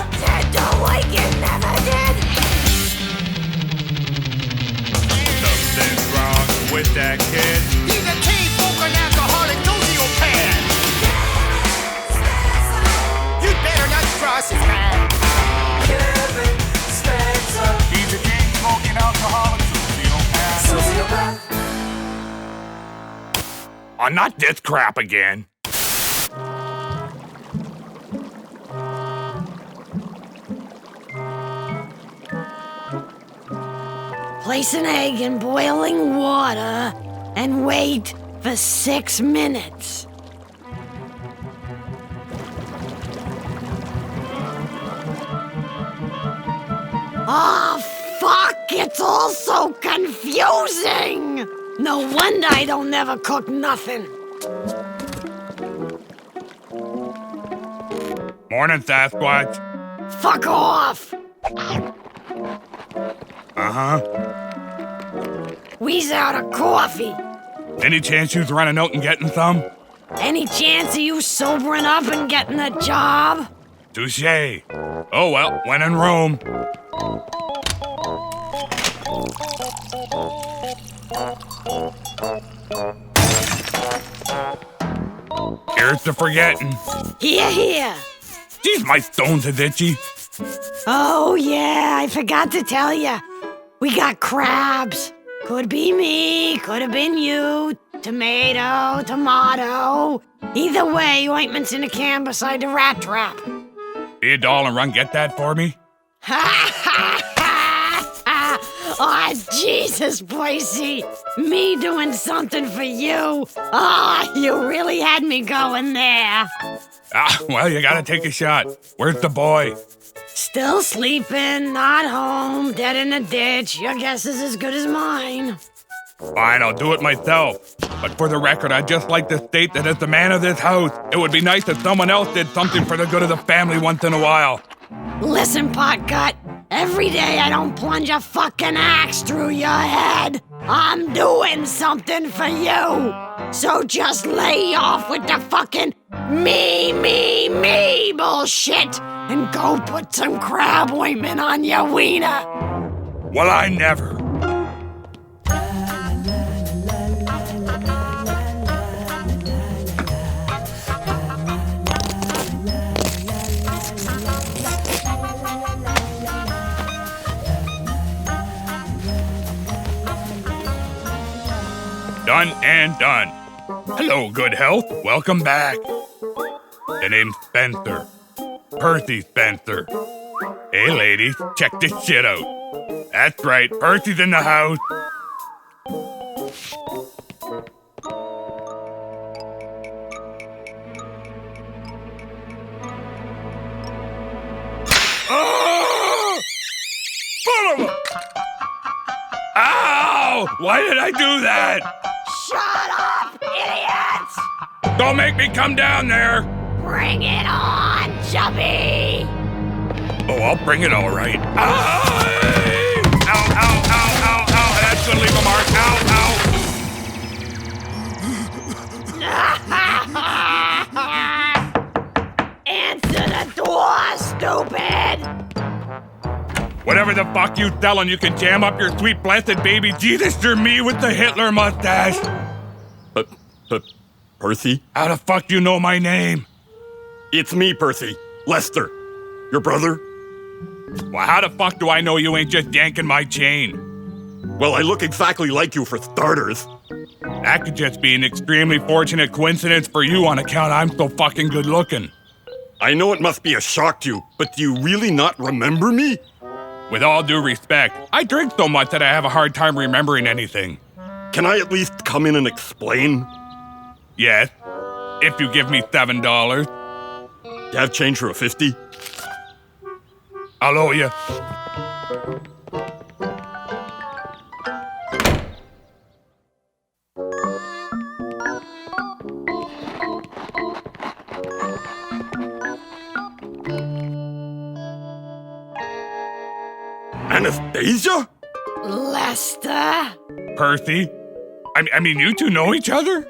pretend like it never did. Something's wrong with that kid. He's a teen-smoking alcoholic sociopath. You better not cross his path. He's a teen-smoking alcoholic sociopath. Oh, not this crap again. Place an egg in boiling water and wait for 6 minutes. Oh, fuck! It's all so confusing! No wonder I don't never cook nothing. Morning, Sasquatch. Fuck off! Uh-huh. We's out of coffee. Any chance you's running out and getting some? Any chance of you sobering up and getting a job? Touché. Oh, well, when in Rome. Here's to forgetting. Here. Geez, my stones is itchy. Oh, yeah, I forgot to tell you. We got crabs. Could be me, could have been you. Tomato, tomato. Either way, ointment's in a can beside the rat trap. Be a doll and run get that for me? Ha ha ha! Oh, Jesus, Percy. Me doing something for you. Oh, you really had me going there. Ah, well, you gotta take a shot. Where's the boy? Still sleeping, not home, dead in a ditch. Your guess is as good as mine. Fine, I'll do it myself. But for the record, I'd just like to state that as the man of this house, it would be nice if someone else did something for the good of the family once in a while. Listen, Potgut, every day I don't plunge a fucking axe through your head. I'm doing something for you. So just lay off with the fucking me bullshit and go put some crab ointment on your wiener. Well, I never. Done and done. Hello, good health. Welcome back. The name's Spencer. Percy Spencer. Hey, ladies, check this shit out. That's right, Percy's in the house. Oh! Full of them! Ow! Why did I do that? Shut up, idiots! Don't make me come down there! Bring it on, chubby! Oh, I'll bring it all right. Ow! Ow, ow, ow, ow, ow! That's gonna leave a mark. Ow, ow! Answer the door, stupid! Whatever the fuck you selling, you can jam up your sweet blessed baby Jesus to me with the Hitler mustache. Percy? How the fuck do you know my name? It's me, Percy. Lester. Your brother? Well, how the fuck do I know you ain't just yanking my chain? Well, I look exactly like you for starters. That could just be an extremely fortunate coincidence for you on account I'm so fucking good looking. I know it must be a shock to you, but do you really not remember me? With all due respect, I drink so much that I have a hard time remembering anything. Can I at least come in and explain? Yes, if you give me $7. You have change for a 50? I'll owe you. Anastasia? Lester? Percy? I mean, you two know each other?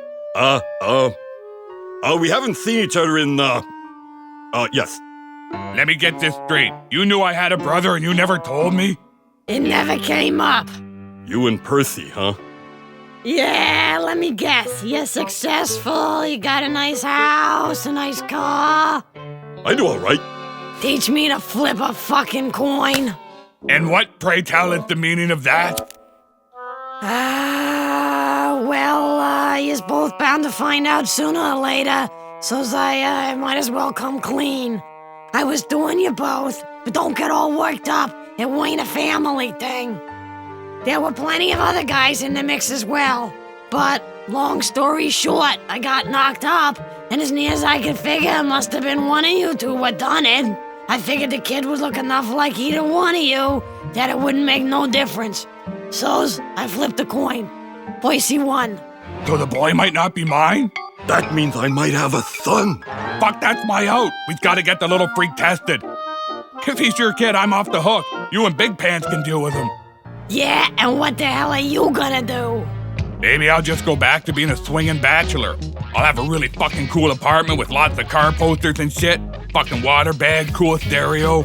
We haven't seen each other in, yes. Let me get this straight. You knew I had a brother and you never told me? It never came up. You and Percy, huh? Yeah, let me guess. You're successful, you got a nice house, a nice car. I do all right. Teach me to flip a fucking coin. And what, pray tell, is the meaning of that? You're both bound to find out sooner or later, so's I might as well come clean. I was doing you both, but don't get all worked up. It ain't a family thing. There were plenty of other guys in the mix as well, but long story short, I got knocked up, and as near as I could figure, it must have been one of you two what done it. I figured the kid would look enough like either one of you that it wouldn't make no difference. So's I flipped a coin. Percy won. So the boy might not be mine? That means I might have a son. Fuck, that's my out. We've got to get the little freak tested. If he's your kid, I'm off the hook. You and Big Pants can deal with him. Yeah, and what the hell are you gonna do? Maybe I'll just go back to being a swinging bachelor. I'll have a really fucking cool apartment with lots of car posters and shit. Fucking water bag, cool stereo.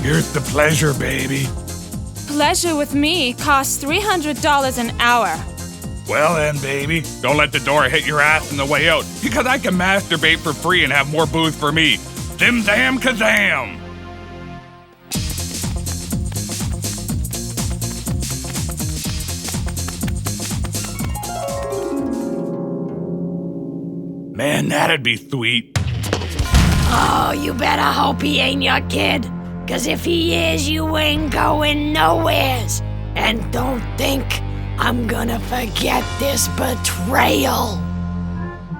Here's the pleasure, baby. Pleasure with me costs $300 an hour. Well then, baby, don't let the door hit your ass on the way out, because I can masturbate for free and have more booze for me. Zim zam kazam! Man, that'd be sweet. Oh, you better hope he ain't your kid. 'Cause if he is, you ain't going nowheres. And don't think I'm gonna forget this betrayal.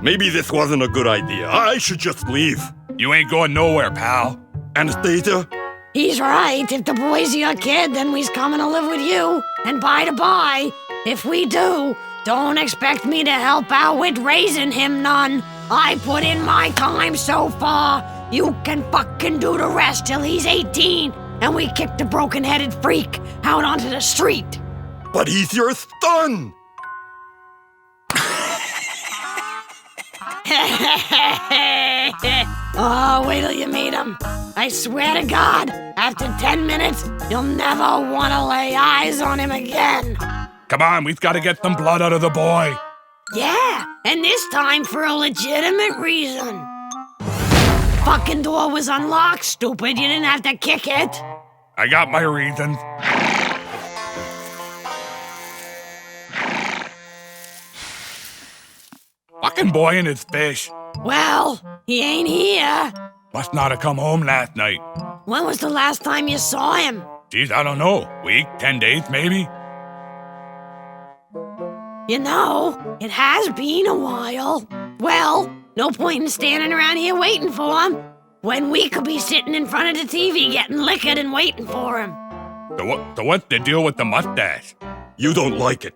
Maybe this wasn't a good idea. I should just leave. You ain't going nowhere, pal. Anastasia? He's right. If the boy's your kid, then we's coming to live with you. And by the by, if we do, don't expect me to help out with raising him none. I put in my time so far. You can fucking do the rest till he's 18, and we kick the broken-headed freak out onto the street. But he's your son! Oh, wait till you meet him. I swear to God, after 10 minutes, you'll never want to lay eyes on him again. Come on, we've got to get some blood out of the boy. Yeah, and this time for a legitimate reason. Fucking door was unlocked, stupid. You didn't have to kick it. I got my reasons. Fucking boy and his fish. Well, he ain't here. Must not have come home last night. When was the last time you saw him? Geez, I don't know. Week, 10 days, maybe? You know, it has been a while. Well, no point in standing around here waiting for him, when we could be sitting in front of the TV getting liquored and waiting for him. So what's the deal with the mustache? You don't like it.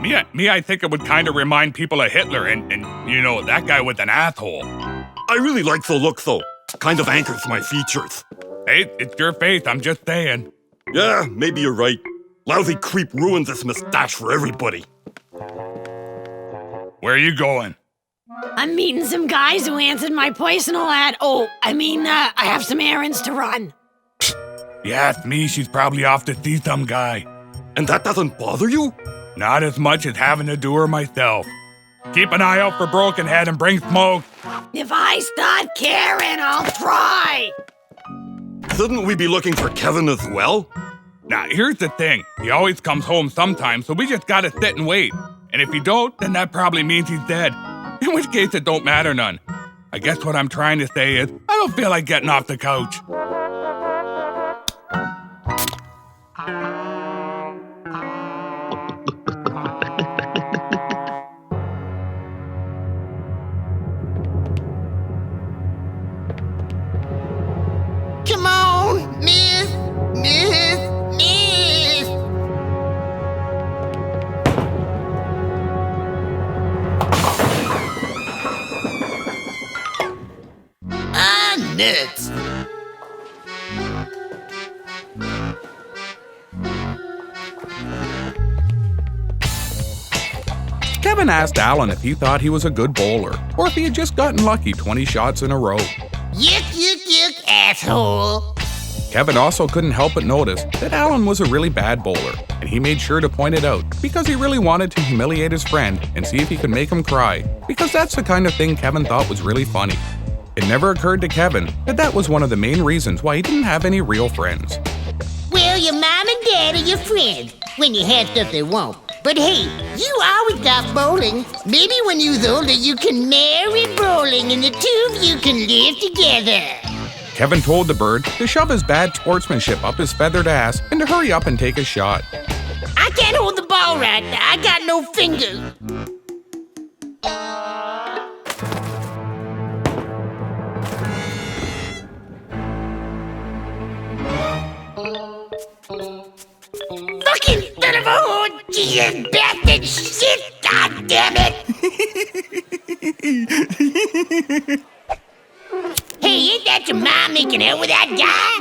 Me, I think it would kind of remind people of Hitler and, you know, that guy with an asshole. I really like the look, though. Kind of anchors my features. Hey, it's your face, I'm just saying. Yeah, maybe you're right. Lousy creep ruins this mustache for everybody. Where are you going? I'm meeting some guys who answered my personal ad. I have some errands to run. You ask me, she's probably off to see some guy. And that doesn't bother you? Not as much as having to do her myself. Keep an eye out for Broken Head and bring smoke. If I start caring, I'll try. Shouldn't we be looking for Kevin as well? Now, here's the thing. He always comes home sometime, so we just gotta sit and wait. And if he don't, then that probably means he's dead. In which case, it don't matter none. I guess what I'm trying to say is, I don't feel like getting off the couch. Come on, miss. nuts. Kevin asked Allen if he thought he was a good bowler, or if he had just gotten lucky 20 shots in a row. Yuck, yuck, yuck, asshole. Kevin also couldn't help but notice that Allen was a really bad bowler, and he made sure to point it out because he really wanted to humiliate his friend and see if he could make him cry, because that's the kind of thing Kevin thought was really funny. It never occurred to Kevin that that was one of the main reasons why he didn't have any real friends. Well, your mom and dad are your friends, when you have stuff they won't. But hey, you always got bowling. Maybe when you're older you can marry bowling and the two of you can live together. Kevin told the bird to shove his bad sportsmanship up his feathered ass and to hurry up and take a shot. I can't hold the ball right now. I got no fingers. Fucking son of a whore! Jesus, bastard shit! God damn it! Hey, ain't that your mom making out with that guy?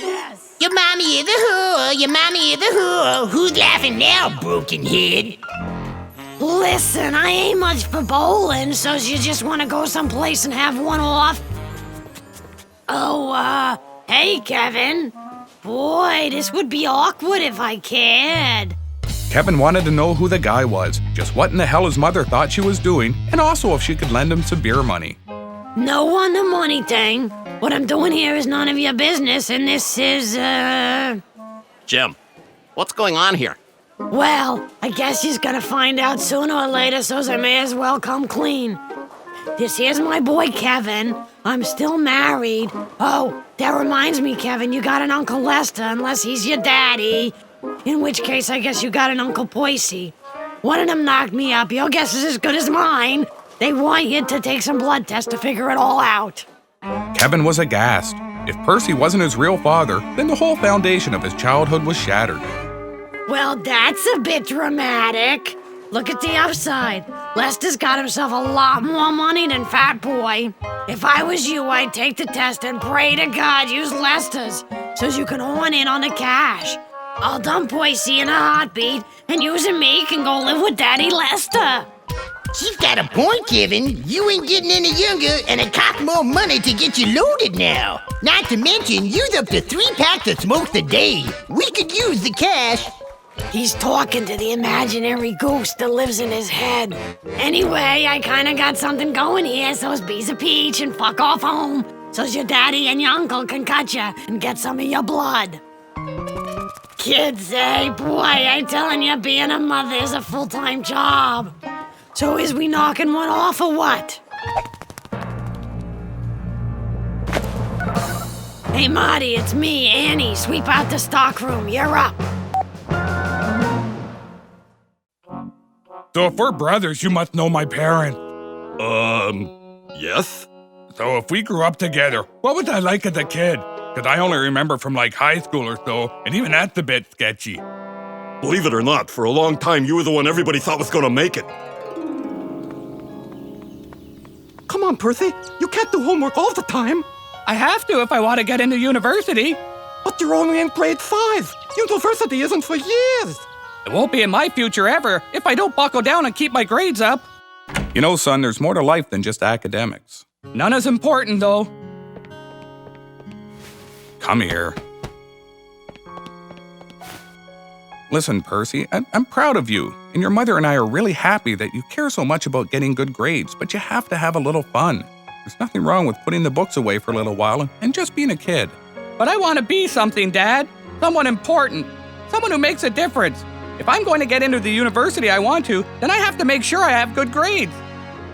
Yes. Your mommy is a whore, your mommy is a whore. Who's laughing now, broken head? Listen, I ain't much for bowling, so you just want to go someplace and have one off? Oh, hey, Kevin. Boy, this would be awkward if I cared. Kevin wanted to know who the guy was, just what in the hell his mother thought she was doing, and also if she could lend him some beer money. No on the money thing. What I'm doing here is none of your business, and this is, Jim, what's going on here? well, I guess he's gonna find out sooner or later, so's I may as well come clean. This here's my boy Kevin. I'm still married. Oh, that reminds me, Kevin, you got an Uncle Lester, unless he's your daddy. In which case, I guess you got an Uncle Percy. One of them knocked me up. Your guess is as good as mine. They want you to take some blood tests to figure it all out. Kevin was aghast. If Percy wasn't his real father, then the whole foundation of his childhood was shattered. Well, that's a bit dramatic. Look at the upside. Lester's got himself a lot more money than Fat Boy. If I was you, I'd take the test and pray to God use Lester's, so you can horn in on the cash. I'll dump Percy in a heartbeat, and you and me can go live with Daddy Lester. She's got a point, Kevin. You ain't getting any younger, and it costs more money to get you loaded now. Not to mention, use up to 3 packs of smokes a day. We could use the cash. He's talking to the imaginary goose that lives in his head. Anyway, I kinda got something going here, so's be's a peach and fuck off home, so's your daddy and your uncle can cut you and get some of your blood. Kids, boy, I'm telling you, being a mother is a full-time job. So is we knocking one off or what? Hey, Marty, it's me, Annie. Sweep out the stockroom. You're up. So if we're brothers, you must know my parents. Yes? So if we grew up together, what was I like as a kid? Because I only remember from like high school or so, and even that's a bit sketchy. Believe it or not, for a long time you were the one everybody thought was gonna make it. Come on, Percy. You can't do homework all the time. I have to if I want to get into university. But you're only in grade 5. University isn't for years. It won't be in my future ever if I don't buckle down and keep my grades up. You know, son, there's more to life than just academics. None as important, though. Come here. Listen, Percy, I'm proud of you, and your mother and I are really happy that you care so much about getting good grades, but you have to have a little fun. There's nothing wrong with putting the books away for a little while and just being a kid. But I want to be something, Dad. Someone important. Someone who makes a difference. If I'm going to get into the university I want to, then I have to make sure I have good grades.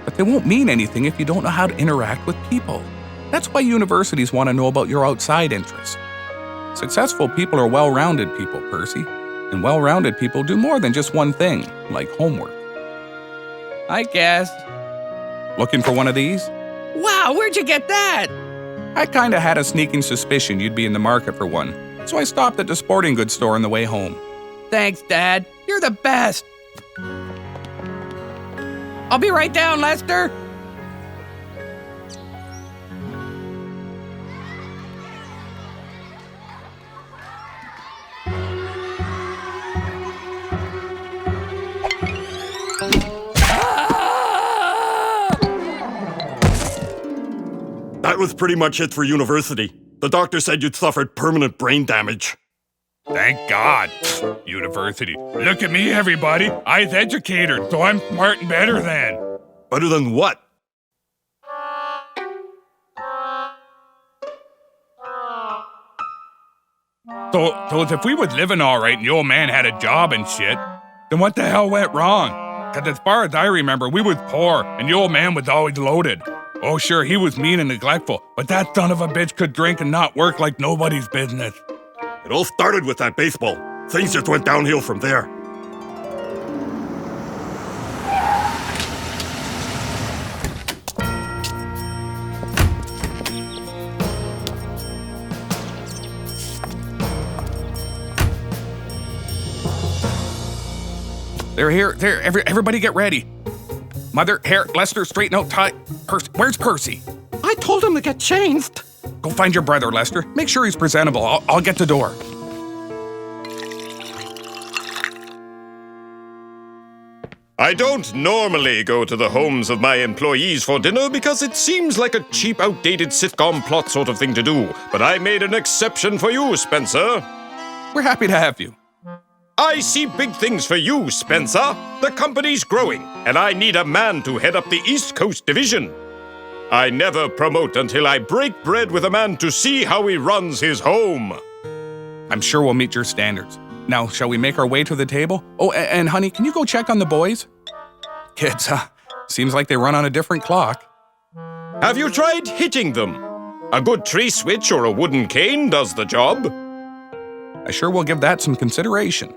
But they won't mean anything if you don't know how to interact with people. That's why universities want to know about your outside interests. Successful people are well-rounded people, Percy. And well-rounded people do more than just one thing, like homework. I guess. Looking for one of these? Wow, where'd you get that? I kinda had a sneaking suspicion you'd be in the market for one, so I stopped at the sporting goods store on the way home. Thanks, Dad. You're the best. I'll be right down, Lester. That was pretty much it for university. The doctor said you'd suffered permanent brain damage. Thank God. University. Look at me, everybody. I was educated, so I'm smart and better than. Better than what? So if we was living all right and the old man had a job and shit, then what the hell went wrong? Because as far as I remember, we was poor and the old man was always loaded. Oh, sure, he was mean and neglectful, but that son of a bitch could drink and not work like nobody's business. It all started with that baseball. Things just went downhill from there. They're here. There. Everybody get ready. Mother, Hair, Lester, straighten out, tie. Percy. Where's Percy? I told him to get changed. Go find your brother, Lester. Make sure he's presentable. I'll get the door. I don't normally go to the homes of my employees for dinner because it seems like a cheap, outdated sitcom plot sort of thing to do. But I made an exception for you, Spencer. We're happy to have you. I see big things for you, Spencer. The company's growing, and I need a man to head up the East Coast Division. I never promote until I break bread with a man to see how he runs his home. I'm sure we'll meet your standards. Now, shall we make our way to the table? Oh, and honey, can you go check on the boys? Kids, seems like they run on a different clock. Have you tried hitting them? A good tree switch or a wooden cane does the job. I sure will give that some consideration.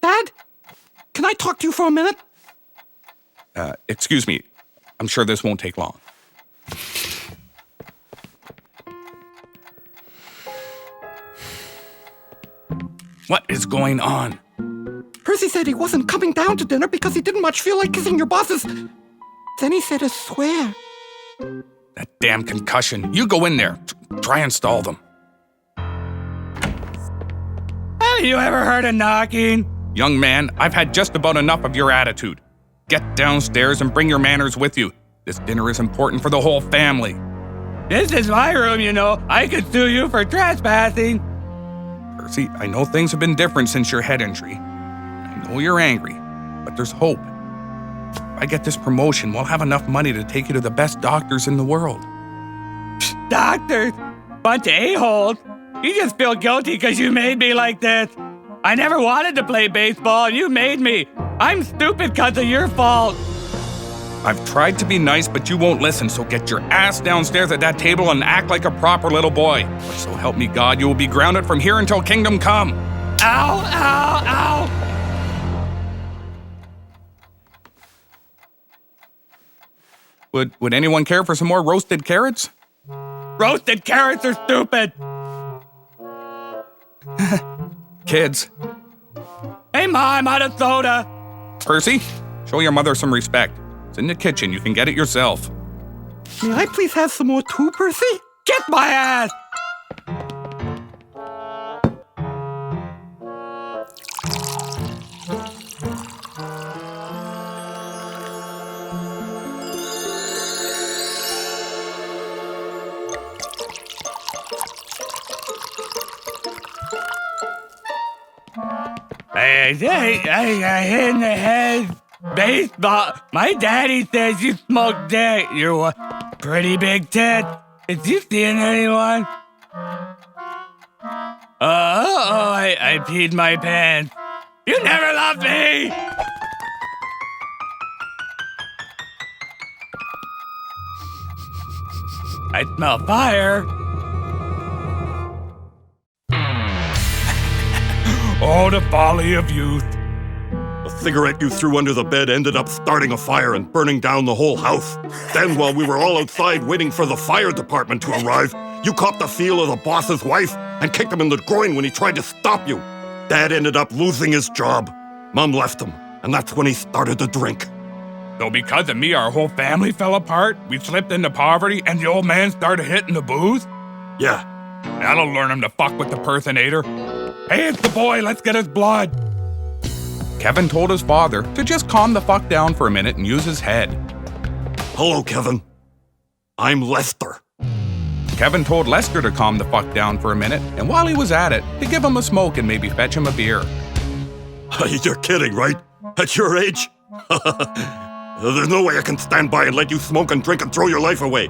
Dad? Can I talk to you for a minute? Excuse me. I'm sure this won't take long. What is going on? Percy said he wasn't coming down to dinner because he didn't much feel like kissing your bosses. Then he said to swear. That damn concussion. You go in there. Try and stall them. Have you ever heard of knocking? Young man, I've had just about enough of your attitude. Get downstairs and bring your manners with you. This dinner is important for the whole family. This is my room, you know. I could sue you for trespassing. Percy, I know things have been different since your head injury. I know you're angry, but there's hope. If I get this promotion, we'll have enough money to take you to the best doctors in the world. Doctors? Bunch of a-holes. You just feel guilty because you made me like this. I never wanted to play baseball, and you made me. I'm stupid because of your fault. I've tried to be nice, but you won't listen, so get your ass downstairs at that table and act like a proper little boy. Or so help me God, you will be grounded from here until kingdom come. Ow, ow, ow. Would anyone care for some more roasted carrots? Roasted carrots are stupid. Kids. Hey, Ma, I'm out of soda. Percy, show your mother some respect. It's in the kitchen. You can get it yourself. May I please have some more too, Percy? Kiss my ass. I hit in the head. Baseball. My daddy says you smoke dick. You're a pretty big tit. Is you seeing anyone? I peed my pants. You never loved me! I smell fire. Oh, the folly of youth. The cigarette you threw under the bed ended up starting a fire and burning down the whole house. Then, while we were all outside waiting for the fire department to arrive, you copped the feel of the boss's wife and kicked him in the groin when he tried to stop you. Dad ended up losing his job. Mom left him, and that's when he started to drink. So because of me, our whole family fell apart, we slipped into poverty, and the old man started hitting the booze? Yeah, That'll learn him to fuck with the Perthinator. Hey, it's the boy. Let's get his blood. Kevin told his father to just calm the fuck down for a minute and use his head. Hello, Kevin. I'm Lester. Kevin told Lester to calm the fuck down for a minute, and while he was at it, to give him a smoke and maybe fetch him a beer. You're kidding, right? At your age? There's no way I can stand by and let you smoke and drink and throw your life away.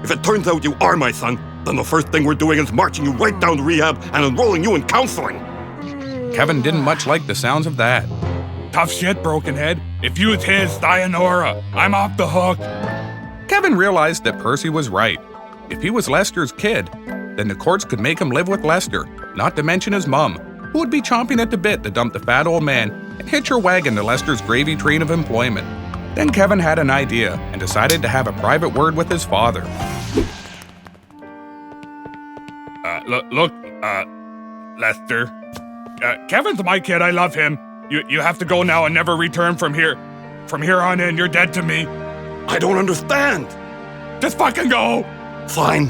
If it turns out you are my son, then the first thing we're doing is marching you right down to rehab and enrolling you in counseling. Kevin didn't much like the sounds of that. Tough shit, Brokenhead. If you's his, sayonara. I'm off the hook. Kevin realized that Percy was right. If he was Lester's kid, then the courts could make him live with Lester, not to mention his mom, who would be chomping at the bit to dump the fat old man and hitch her wagon to Lester's gravy train of employment. Then Kevin had an idea and decided to have a private word with his father. Look, Lester. Kevin's my kid. I love him. You have to go now and never return from here. From here on in, you're dead to me. I don't understand. Just fucking go. Fine.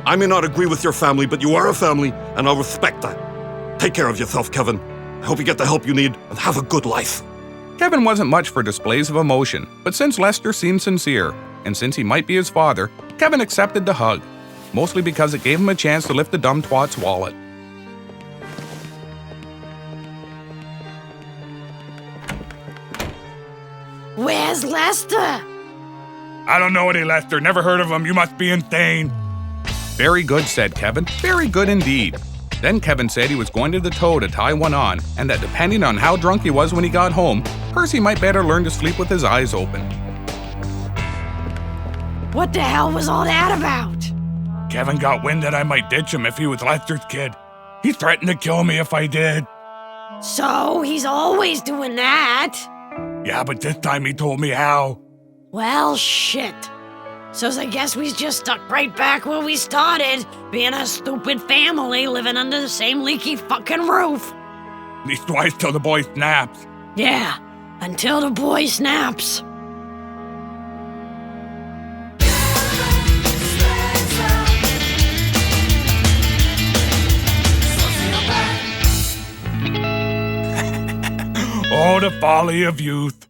I may not agree with your family, but you are a family, and I'll respect that. Take care of yourself, Kevin. I hope you get the help you need, and have a good life. Kevin wasn't much for displays of emotion, but since Lester seemed sincere, and since he might be his father, Kevin accepted the hug, mostly because it gave him a chance to lift the dumb twat's wallet. Where's Lester? I don't know any Lester. Never heard of him. You must be insane. Very good, said Kevin. Very good indeed. Then Kevin said he was going to the toe to tie one on, and that depending on how drunk he was when he got home, Percy might better learn to sleep with his eyes open. What the hell was all that about? Kevin got wind that I might ditch him if he was Lester's kid. He threatened to kill me if I did. So he's always doing that. Yeah, but this time he told me how. Well, shit. So I guess we just stuck right back where we started, being a stupid family living under the same leaky fucking roof. At least twice till the boy snaps. Yeah, until the boy snaps. Oh, the folly of youth.